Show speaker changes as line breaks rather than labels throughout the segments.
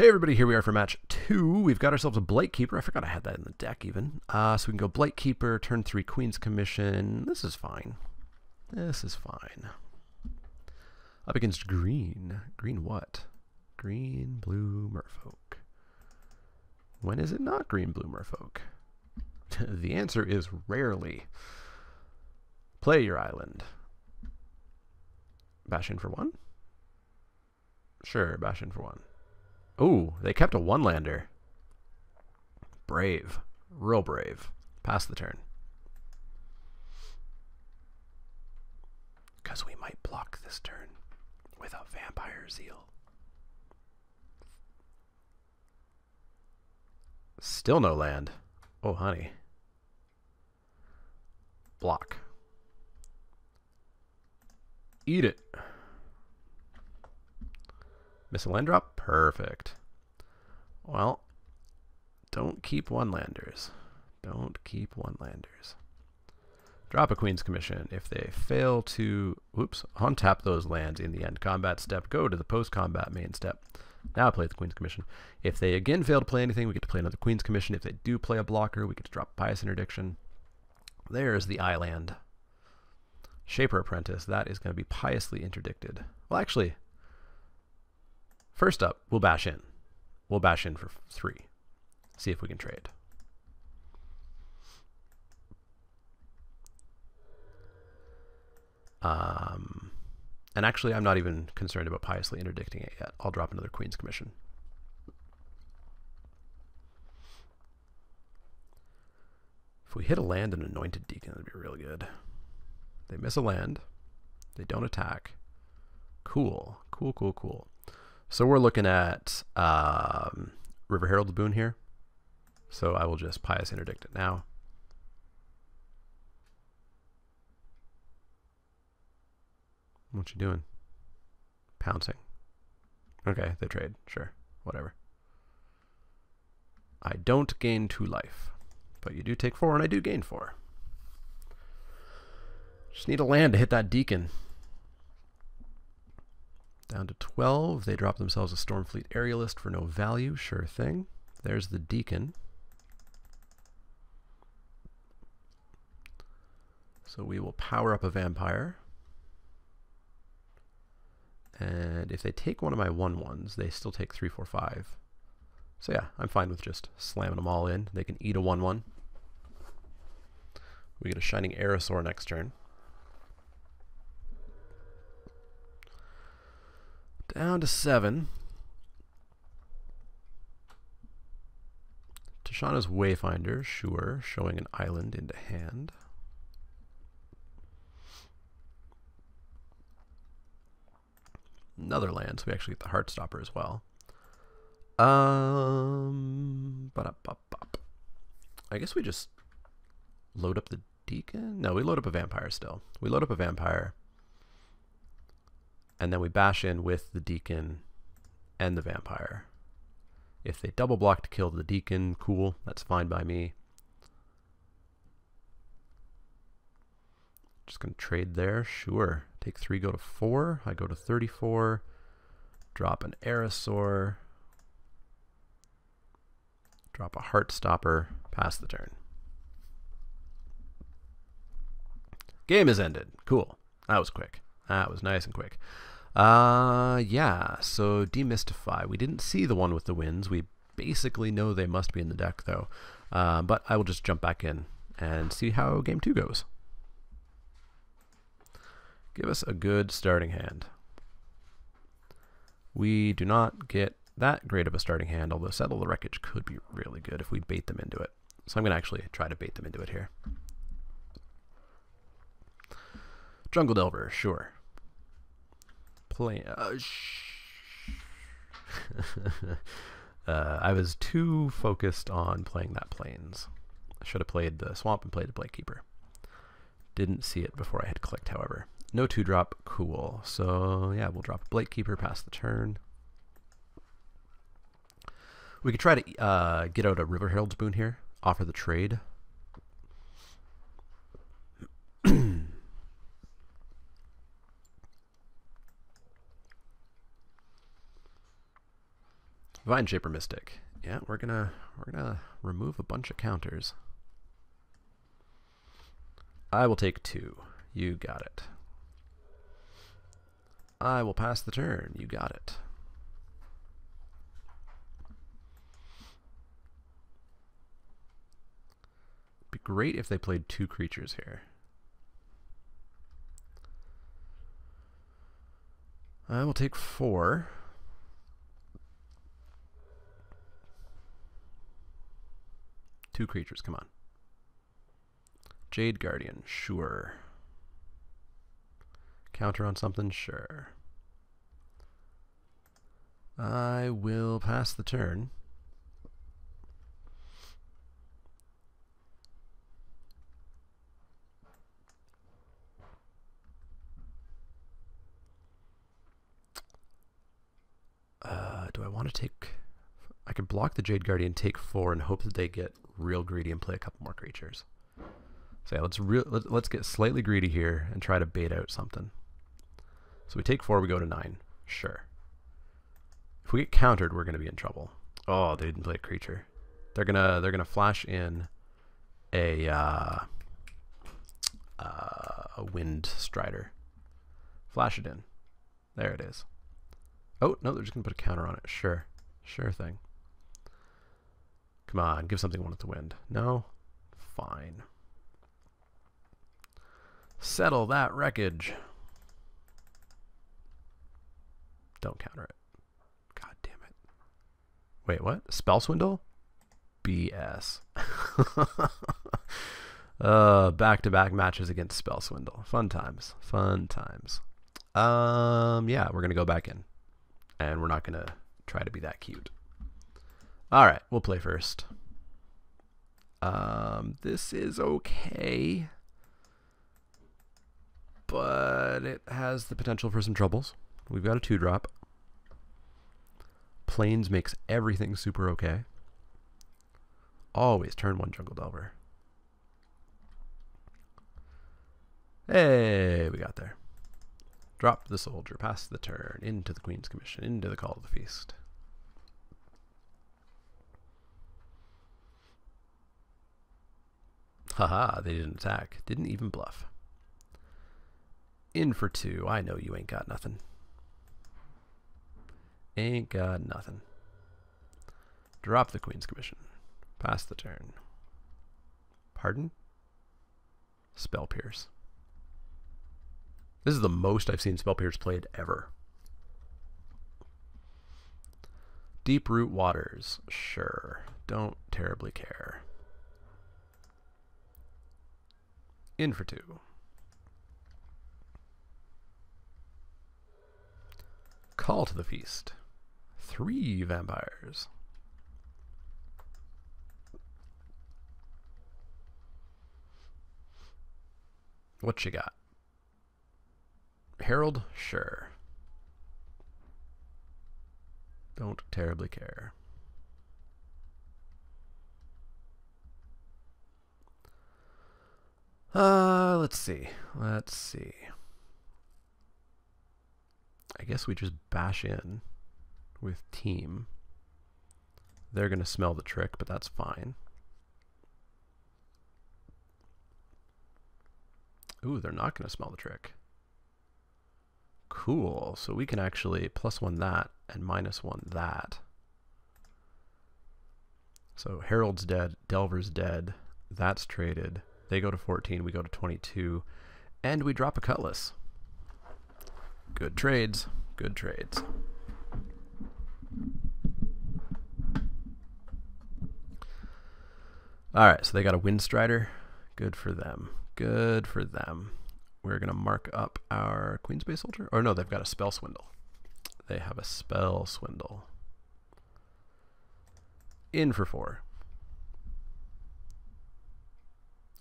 Hey everybody, here we are for match 2. We've got ourselves a Blight Keeper. I forgot I had that in the deck even. So we can go Blight Keeper, turn 3 Queen's Commission. This is fine. This is fine. Up against green. Green what? Green, blue, merfolk. When is it not green, blue, merfolk? The answer is rarely. Play your island. Bash in for 1? Sure, bash in for 1. Ooh, they kept a one-lander. Brave. Real brave. Pass the turn. Because we might block this turn with a Vampire Zeal. Still no land. Oh, honey. Block. Eat it. Miss a land drop? Perfect. Well, don't keep one-landers. Don't keep one-landers. Drop a Queen's Commission. If they fail to, untap those lands in the end combat step, go to the post-combat main step. Now play the Queen's Commission. If they again fail to play anything, we get to play another Queen's Commission. If they do play a blocker, we get to drop Pious Interdiction. There's the island. Shaper Apprentice. That is going to be piously interdicted. Well, actually, first up, we'll bash in. We'll bash in for 3. See if we can trade. And actually, I'm not even concerned about piously interdicting it yet. I'll drop another Queen's Commission. If we hit a land and Anointed Deacon, that'd be really good. They miss a land. They don't attack. Cool. Cool, cool, cool. So we're looking at River Herald's Boon here. So I will just Pious Interdict it now. What you doing? Pouncing. Okay, they trade. Sure. Whatever. I don't gain 2 life. But you do take 4 and I do gain 4. Just need a land to hit that Deacon. Down to 12. They drop themselves a Stormfleet Aerialist for no value. Sure thing. There's the Deacon. So we will power up a Vampire. And if they take one of my 1/1s, they still take 3, 4, 5. So yeah, I'm fine with just slamming them all in. They can eat a 1/1. We get a Shining Aerosaur next turn. Down to 7. Tishana's Wayfinder, sure, showing an island into hand. Another land, so we actually get the Heartstopper as well. I guess we just load up the Deacon? No, we load up a Vampire still. We load up a Vampire. And then we bash in with the Deacon and the Vampire. If they double block to kill the Deacon, cool. That's fine by me. Just going to trade there. Sure. Take 3, go to 4. I go to 34. Drop an Aerosaur. Drop a Heartstopper. Pass the turn. Game is ended. Cool. That was quick. That was nice and quick. Yeah, so Demystify. We didn't see the one with the winds. We basically know they must be in the deck, though. But I will just jump back in and see how game 2 goes. Give us a good starting hand. We do not get that great of a starting hand, although Settle the Wreckage could be really good if we bait them into it. So I'm going to actually try to bait them into it here. Jungle Delver, sure. Play. I was too focused on playing that Plains. I should have played the Swamp and played the Blight Keeper. Didn't see it before I had clicked, however. No 2-drop, cool. So yeah, we'll drop Blight Keeper, pass the turn. We could try to get out a River Herald's Boon here, offer the trade. Vine Shaper Mystic. Yeah, we're gonna remove a bunch of counters. I will take 2. You got it. I will pass the turn. You got it. Be great if they played 2 creatures here. I will take 4. Two creatures, come on. Jade Guardian, sure. Counter on something, sure. I will pass the turn. Do I want to take... I could block the Jade Guardian, take 4, and hope that they get real greedy and play a couple more creatures. So yeah, let's get slightly greedy here and try to bait out something. So we take 4, we go to 9. Sure. If we get countered, we're gonna be in trouble. Oh, they didn't play a creature. They're gonna flash in a Wind Strider. Flash it in. There it is. Oh no, they're just gonna put a counter on it. Sure, sure thing. Come on, give something one with the wind. No? Fine. Settle that wreckage. Don't counter it. God damn it. Wait, what? Spell Swindle? BS. Back-to-back matches against Spell Swindle. Fun times. Fun times. Yeah, we're going to go back in. And we're not going to try to be that cute. Alright, we'll play first. This is okay. But it has the potential for some troubles. We've got a 2-drop. Plains makes everything super okay. Always turn 1 Jungle Delver. Hey, we got there. Drop the soldier, pass the turn, into the Queen's Commission, into the Call of the Feast. Haha, they didn't attack. Didn't even bluff. In for 2. I know you ain't got nothing. Ain't got nothing. Drop the Queen's Commission. Pass the turn. Pardon? Spell Pierce. This is the most I've seen Spell Pierce played ever. Deep Root Waters. Sure. Don't terribly care. In for 2. Call to the Feast. 3 vampires. What you got? Herald? Sure. Don't terribly care. Let's see. Let's see. I guess we just bash in with team. They're going to smell the trick, but that's fine. Ooh, they're not going to smell the trick. Cool. So we can actually +1 that and -1 that. So Herald's dead, Delver's dead, that's traded. They go to 14, we go to 22, and we drop a Cutlass. Good trades. Good trades. Alright, so they got a Wind Strider. Good for them. Good for them. We're going to mark up our Queen's Bay Soldier. Or no, they've got a Spell Swindle. They have a Spell Swindle. In for 4.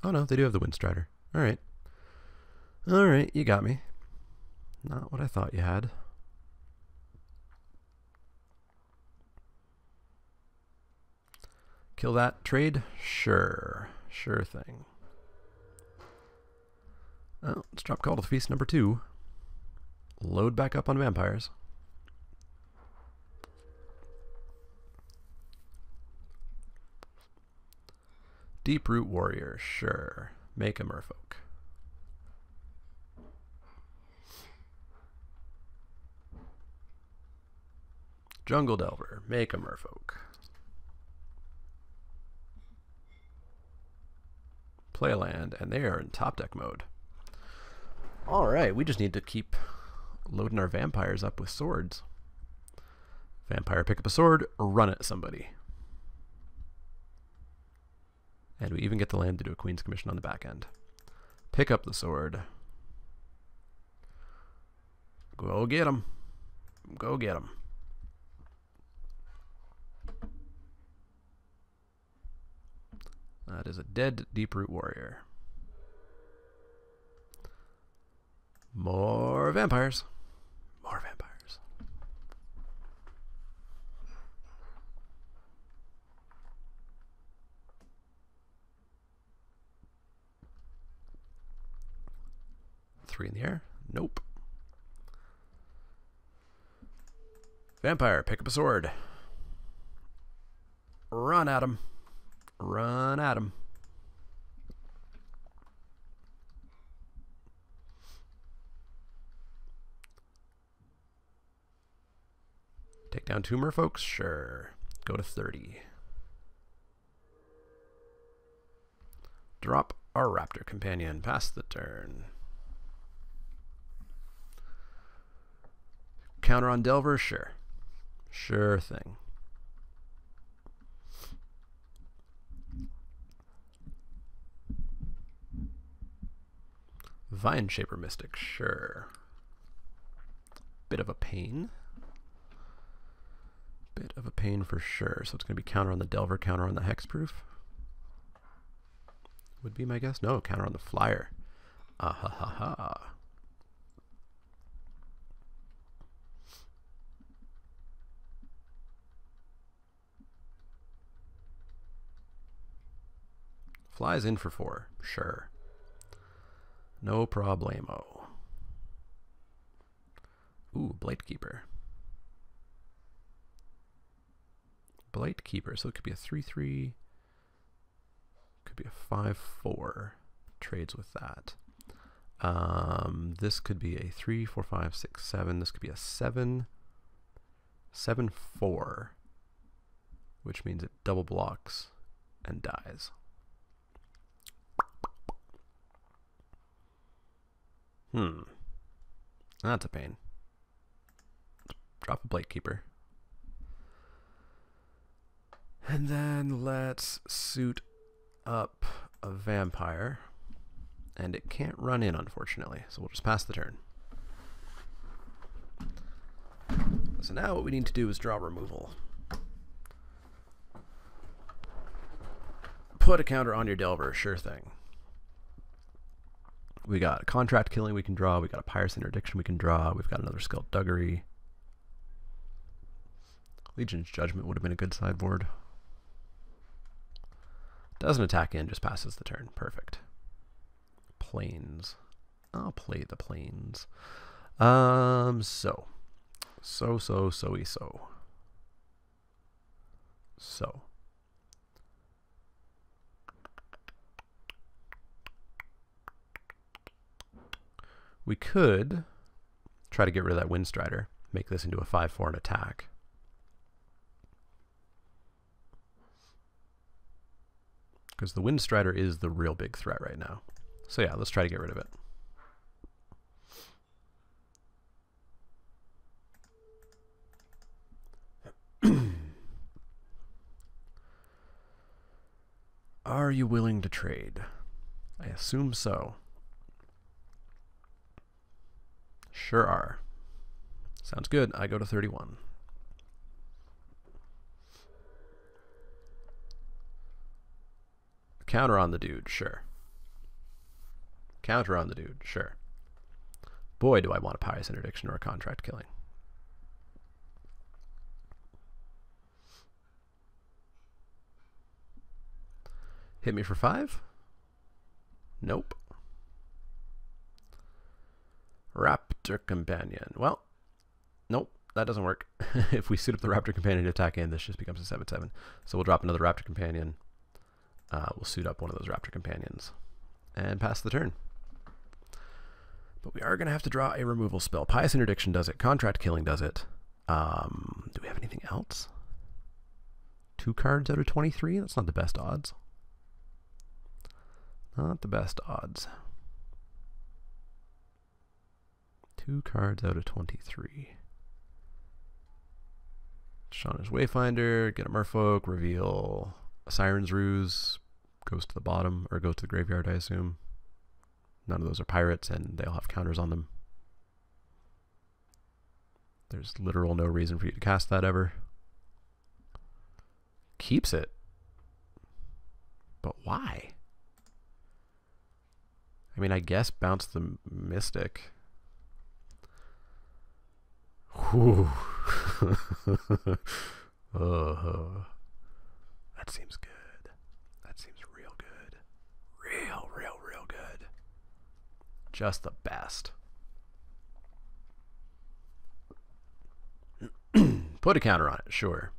Oh no, they do have the Wind Strider. Alright. Alright, you got me. Not what I thought you had. Kill that trade? Sure. Sure thing. Oh, let's drop Call to the Feast number 2. Load back up on vampires. Deep-root warrior, sure. Make a merfolk. Jungle delver, make a merfolk. Play a land, and they are in top deck mode. Alright, we just need to keep loading our vampires up with swords. Vampire, pick up a sword, run at somebody. And we even get the land to do a Queen's Commission on the back end. Pick up the sword. Go get him. Go get him. That is a dead Deep-root warrior. More vampires. More vampires. Three in the air. Nope. Vampire, pick up a sword. Run at him. Run at him. Take down two more folks? Sure. Go to 30. Drop our Raptor Companion. Pass the turn. Counter on Delver? Sure. Sure thing. Vine Shaper Mystic, sure. Bit of a pain. Bit of a pain for sure. So it's going to be counter on the Delver, counter on the Hexproof. Would be my guess. No, counter on the Flyer. Ah ha ha ha. Flies in for 4, sure. No problemo. Ooh, Blightkeeper. Blightkeeper, so it could be a 3/3. Could be a 5/4. Trades with that. This could be a 3, 4, 5, 6, 7. This could be a 7, 7, 4, which means it double blocks and dies. That's a pain. Drop a Blightkeeper. And then let's suit up a vampire. And it can't run in, unfortunately, so we'll just pass the turn. So now what we need to do is draw removal. Put a counter on your Delver, sure thing. We got a Contract Killing we can draw, we got a Piracy Interdiction we can draw, we've got another Skullduggery. Legion's Judgment would have been a good sideboard. Doesn't attack in, just passes the turn. Perfect. Plains. I'll play the Plains. So. We could try to get rid of that Windstrider, make this into a 5/4 and attack. Because the Windstrider is the real big threat right now. So yeah, let's try to get rid of it. Are you willing to trade? I assume so. Sure are. Sounds good. I go to 31. Counter on the dude, sure. Counter on the dude, sure. Boy, do I want a Pious Interdiction or a Contract Killing. Hit me for 5? Nope. Raptor Companion. Well, nope, that doesn't work. If we suit up the Raptor Companion to attack in, this just becomes a 7/7. So we'll drop another Raptor Companion. we'll suit up one of those Raptor Companions and pass the turn. But we are going to have to draw a removal spell. Pious Interdiction does it. Contract Killing does it. Do we have anything else? 2 cards out of 23? That's not the best odds. Not the best odds. 2 cards out of 23. Shauna's Wayfinder, get a Merfolk, reveal a Siren's Ruse, goes to the bottom, or goes to the graveyard, I assume. None of those are pirates, and they'll have counters on them. There's literal no reason for you to cast that ever. Keeps it. But why? I mean, I guess bounce the Mystic. Whew. Oh, that seems good. That seems real good. Real good. Just the best. Put a counter on it, sure.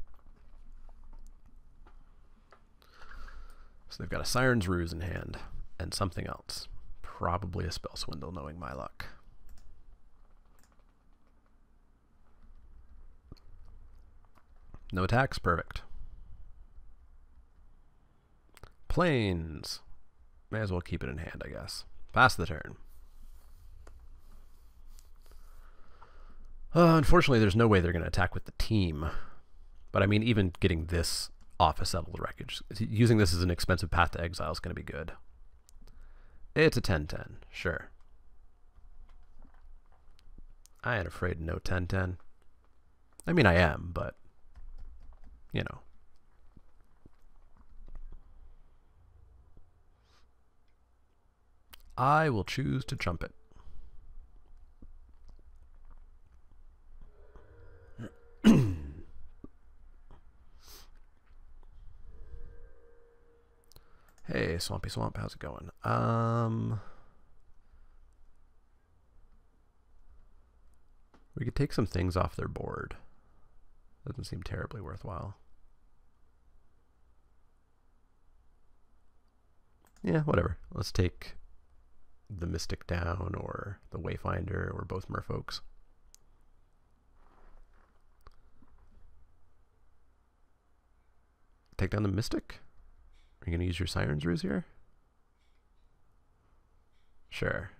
So they've got a Siren's Ruse in hand and something else. Probably a Spell Swindle, knowing my luck. No attacks, perfect. Planes. May as well keep it in hand, I guess. Pass the turn. Unfortunately, there's no way they're going to attack with the team. But I mean, even getting this off a Settled Wreckage, using this as an expensive path to exile is going to be good. It's a 10-10, sure. I ain't afraid of no 10-10. I mean, I am, but, you know. I will choose to jump it. Hey, Swampy Swamp, how's it going? We could take some things off their board. Doesn't seem terribly worthwhile. Yeah, whatever. Let's take the Mystic down, or the Wayfinder, or both Merfolks. Take down the Mystic? Are you going to use your Siren's Ruse here? Sure.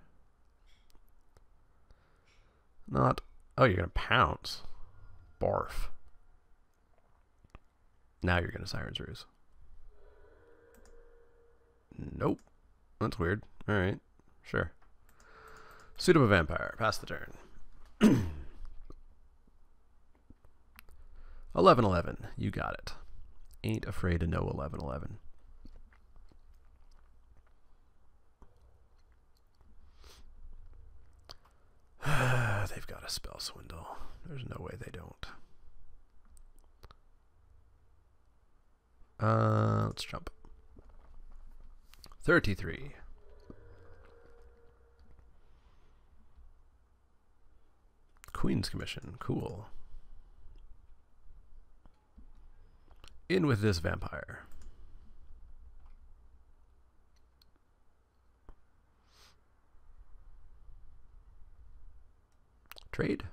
Not... Oh, you're going to pounce. Barf. Now you're going to Siren's Ruse. Nope. That's weird. Alright. Sure. Suit up a Vampire. Pass the turn. 11-11. You got it. Ain't afraid of no 11-11. They've got a Spell Swindle. There's no way they don't. Let's jump. 33. Queen's Commission. Cool. In with this Vampire. Trade?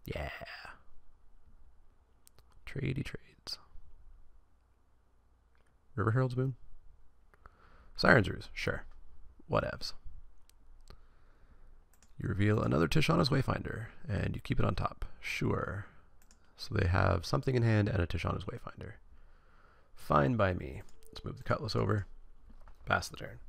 Yeah. Tradey trades. River Herald's Boon? Siren's Ruse, sure. Whatevs. You reveal another Tishana's Wayfinder, and you keep it on top. Sure. So they have something in hand and a Tishana's Wayfinder. Fine by me. Let's move the Cutlass over. Pass the turn.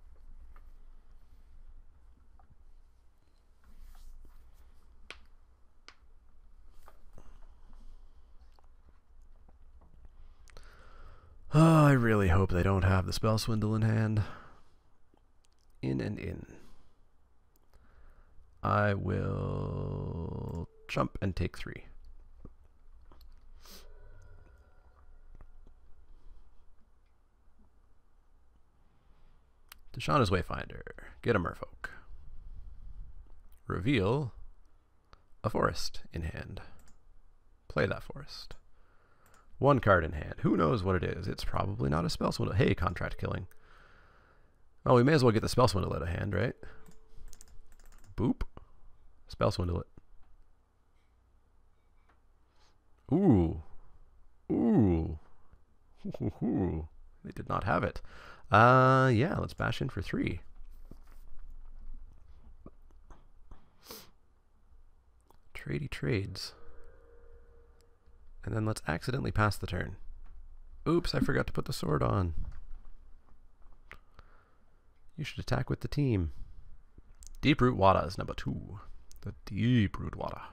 Oh, I really hope they don't have the Spell Swindle in hand. In and in. I will jump and take 3. Tishana's Wayfinder. Get a Merfolk. Reveal a forest in hand. Play that forest. 1 card in hand. Who knows what it is? It's probably not a spell swindle. Hey, contract killing. Oh, we may as well get the spell swindle out of hand, right? Boop. Spell swindle it. Ooh. Ooh. Ooh. They did not have it. Yeah, let's bash in for 3. Tradey trades. And then let's accidentally pass the turn. Oops, I forgot to put the sword on. You should attack with the team. Deep Root Wada is number 2. The Deep Root Wada.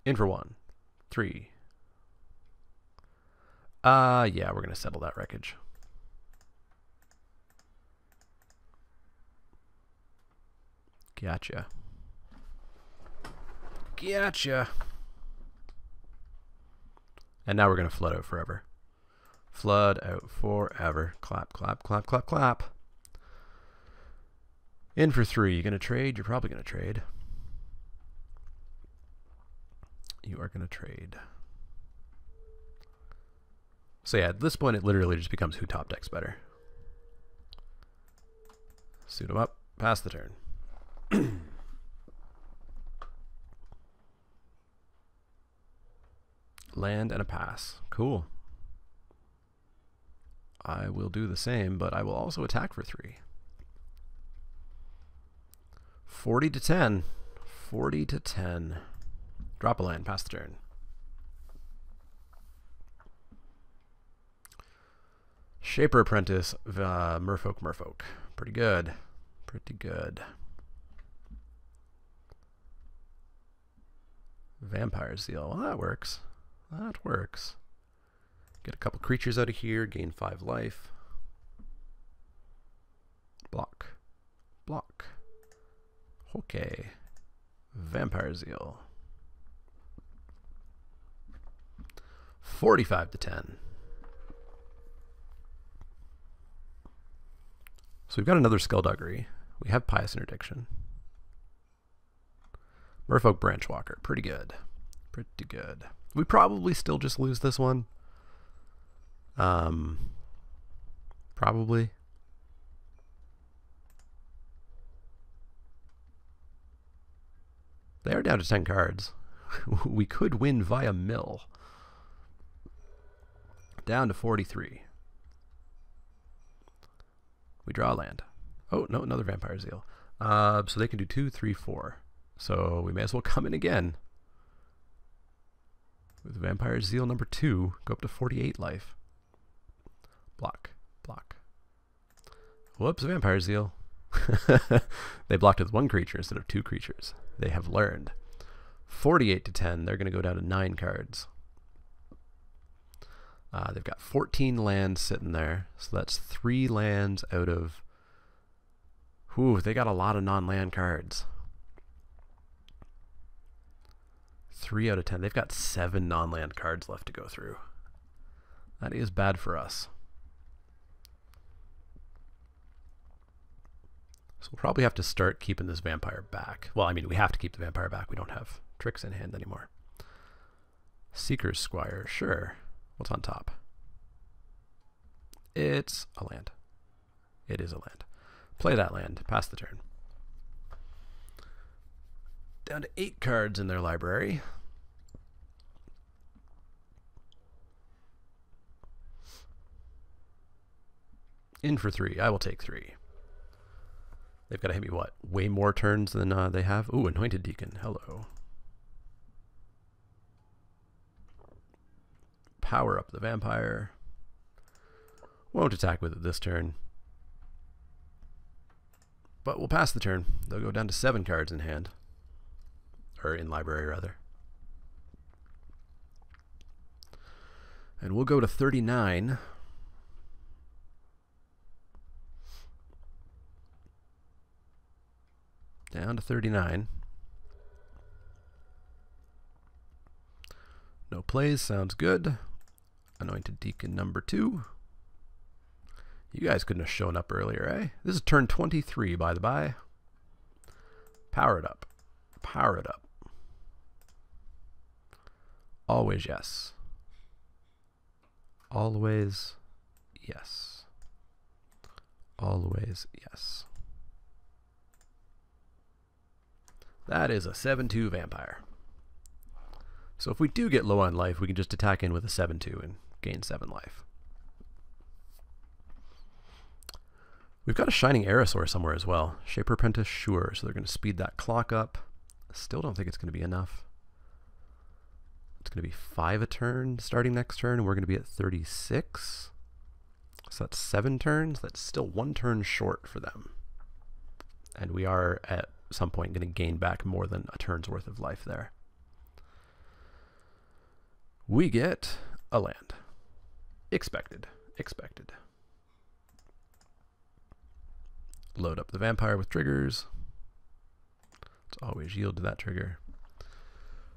In for 1. 3. Yeah, we're going to settle that wreckage. Gotcha. Gotcha. And now we're going to flood out forever. Flood out forever. Clap, clap, clap, clap, clap. In for 3. You going to trade? You're probably going to trade. You are going to trade. So yeah, at this point it literally just becomes who top decks better. Suit him up. Pass the turn. Land and a pass. Cool. I will do the same, but I will also attack for 3. 40 to 10. 40 to 10. Drop a land, pass the turn. Shaper Apprentice, Merfolk. Pretty good. Pretty good. Vampire Zeal. Well, that works. That works. Get a couple creatures out of here, gain 5 life. Block. Block. Okay. Vampire Zeal. 45 to 10. So we've got another Skullduggery. We have Pious Interdiction. Merfolk Branchwalker. Pretty good. Pretty good. We probably still just lose this one. Probably. They are down to 10 cards. We could win via mill. Down to 43. We draw a land. Oh, no, another Vampire Zeal. So they can do 2, 3, 4. So we may as well come in again. With Vampire Zeal number 2, go up to 48 life. Block. Block. Whoops, Vampire Zeal. They blocked with 1 creature instead of 2 creatures. They have learned. 48 to 10, they're going to go down to 9 cards. They've got 14 lands sitting there, so that's 3 lands out of... Whew, they got a lot of non-land cards. 3 out of 10. They've got 7 non-land cards left to go through. That is bad for us. So we'll probably have to start keeping this vampire back. Well, I mean, we have to keep the vampire back. We don't have tricks in hand anymore. Seeker's Squire, sure. What's on top? It's a land. It is a land. Play that land. Pass the turn. Down to 8 cards in their library. In for 3. I will take 3. They've got to hit me, what? Way more turns than they have? Ooh, Anointed Deacon. Hello. Power up the vampire. Won't attack with it this turn. But we'll pass the turn. They'll go down to 7 cards in hand. Or in library, rather. And we'll go to 39. Down to 39. No plays, sounds good. Anointed Deacon number 2. You guys couldn't have shown up earlier, eh? This is turn 23, by the by. Power it up. Power it up. Always yes. Always yes. Always yes. That is a 7-2 vampire. So if we do get low on life, we can just attack in with a 7-2 and gain 7 life. We've got a Shining Aerosaur somewhere as well. Shaper Apprentice, sure. So they're going to speed that clock up. Still don't think it's going to be enough. It's going to be 5 a turn starting next turn, and we're going to be at 36. So that's 7 turns. That's still 1 turn short for them. And we are at some point going to gain back more than a turn's worth of life there. We get a land. Expected. Expected. Load up the vampire with triggers. Let's always yield to that trigger.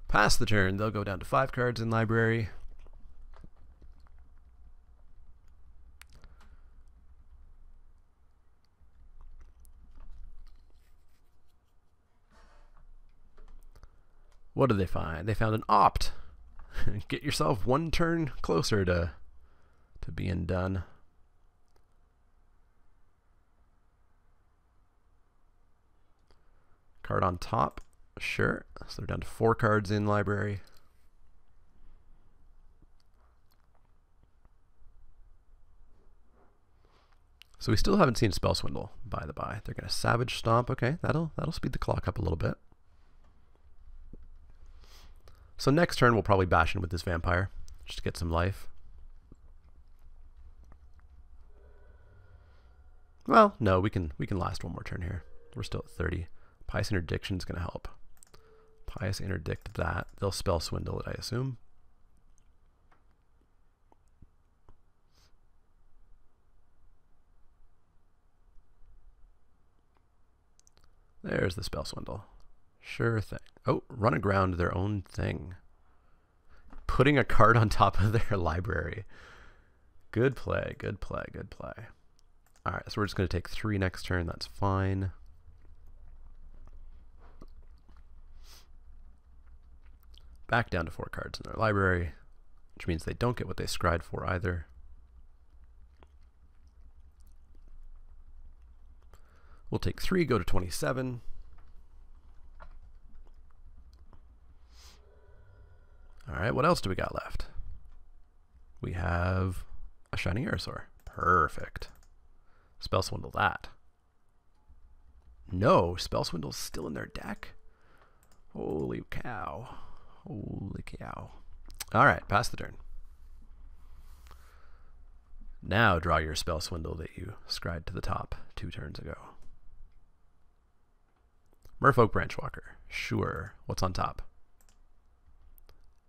Pass the turn. They'll go down to 5 cards in library. What did they find? They found an opt. Get yourself 1 turn closer to being done. Card on top. Sure. So they're down to 4 cards in library. So we still haven't seen Spell Swindle, by the by. They're going to Savage Stomp. Okay, that'll speed the clock up a little bit. So next turn we'll probably bash in with this vampire just to get some life. Well, no, we can last 1 more turn here. We're still at 30. Pious Interdiction is going to help. Pious Interdict that. They'll Spell Swindle it, I assume. There's the Spell Swindle. Sure thing. Oh, run aground their own thing. Putting a card on top of their library. Good play, good play, good play. Alright, so we're just going to take 3 next turn. That's fine. Back down to 4 cards in their library, which means they don't get what they scryed for either. We'll take 3, go to 27. Alright, what else do we got left? We have a Shining Aerosaur. Perfect. Spell Swindle that. No, Spell Swindle's still in their deck? Holy cow. Holy cow. Alright, pass the turn. Now draw your Spell Swindle that you scried to the top 2 turns ago. Merfolk Branchwalker. Sure. What's on top?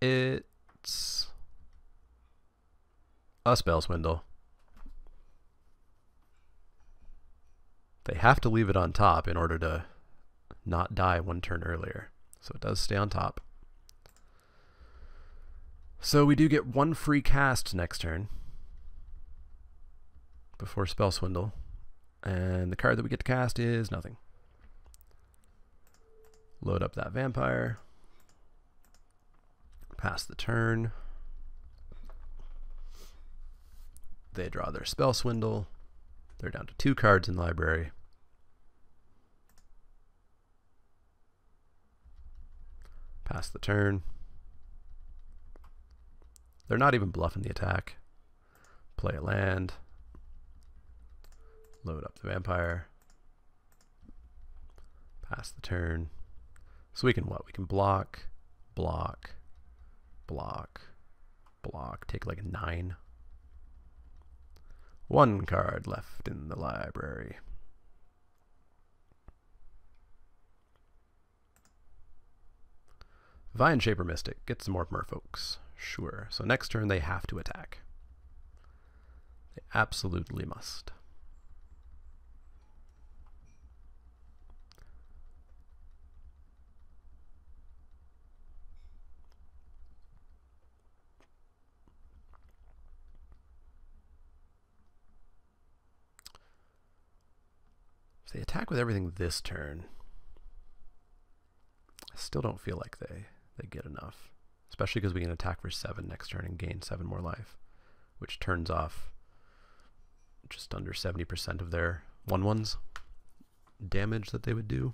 It's a Spell Swindle. They have to leave it on top in order to not die 1 turn earlier. So it does stay on top. So we do get 1 free cast next turn before Spell Swindle. And the card that we get to cast is nothing. Load up that vampire. Pass the turn. They draw their Spell Swindle. They're down to 2 cards in library. Pass the turn. They're not even bluffing the attack. Play a land. Load up the vampire. Pass the turn. So we can what? We can block, block, block, block. Take like a 9. 1 card left in the library. Vine Shaper Mystic. Get some more merfolks. Sure. So next turn they have to attack. They absolutely must. If they attack with everything this turn, I still don't feel like they get enough. especially because we can attack for 7 next turn and gain 7 more life, which turns off just under 70% of their 1/1s damage that they would do.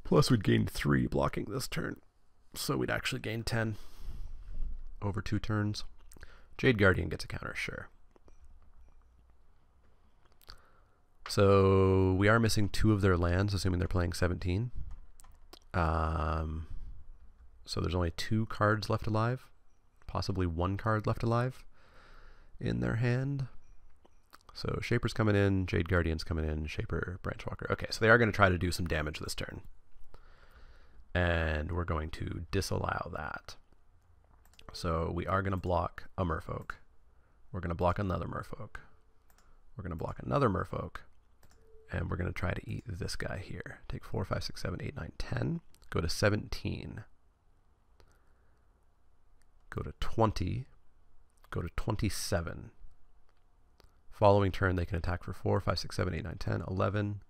Plus we'd gain 3 blocking this turn, so we'd actually gain 10 over 2 turns. Jade Guardian gets a counter, sure. So we are missing 2 of their lands, assuming they're playing 17. So there's only 2 cards left alive, possibly 1 card left alive in their hand. So Shaper's coming in, Jade Guardian's coming in, Shaper, Branchwalker. Okay, so they are going to try to do some damage this turn. And we're going to disallow that. So we are going to block a Merfolk. We're going to block another Merfolk. We're going to block another Merfolk. And we're going to try to eat this guy here. Take 4, 5, 6, 7, 8, 9, 10. Go to 17. Go to 20. Go to 27. Following turn, they can attack for 4, 5, 6, 7, 8, 9, 10, 11,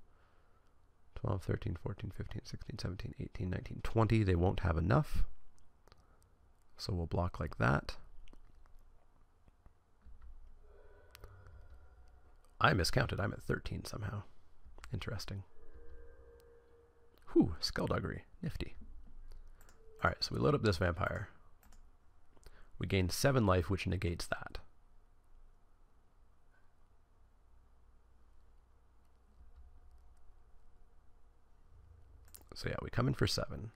12, 13, 14, 15, 16, 17, 18, 19, 20. They won't have enough. So we'll block like that. I miscounted. I'm at 13 somehow. Interesting. Whew, Skullduggery. Nifty. Alright, so we load up this vampire. We gain 7 life, which negates that. So yeah, we come in for 7.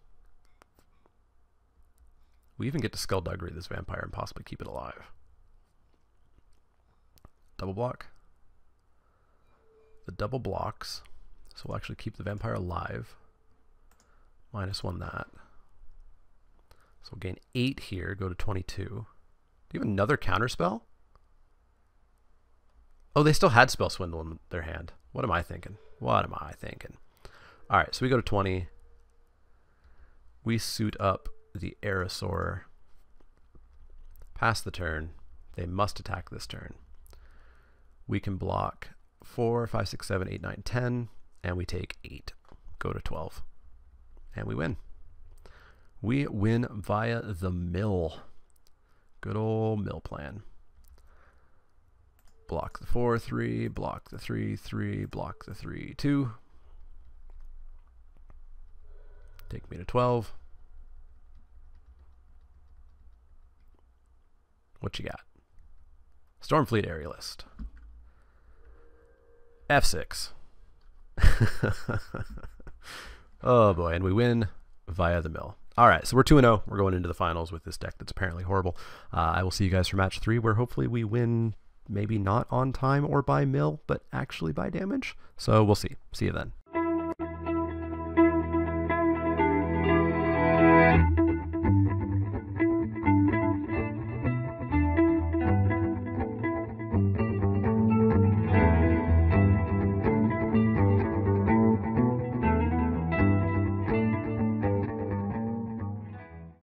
We even get to Skullduggery this vampire and possibly keep it alive. Double block. The double blocks, so we'll actually keep the vampire alive. -1 that. So we'll gain 8 here, go to 22. Do you have another counter spell? Oh, they still had Spell Swindle in their hand. What am I thinking? What am I thinking? Alright, so we go to 20. We suit up the Aerosaur. Pass the turn. They must attack this turn. We can block 4, 5, 6, 7, 8, 9, 10, and we take 8. Go to 12. And we win. We win via the mill. Good old mill plan. Block the 4, 3, block the 3, 3, block the 3, 2. Take me to 12. What you got? Stormfleet Aerialist. F6. Oh boy, and we win via the mill. Alright, so we're 2-0. We're going into the finals with this deck that's apparently horrible. I will see you guys for match 3, where hopefully we win, maybe not on time or by mill, but actually by damage. So we'll see. See you then.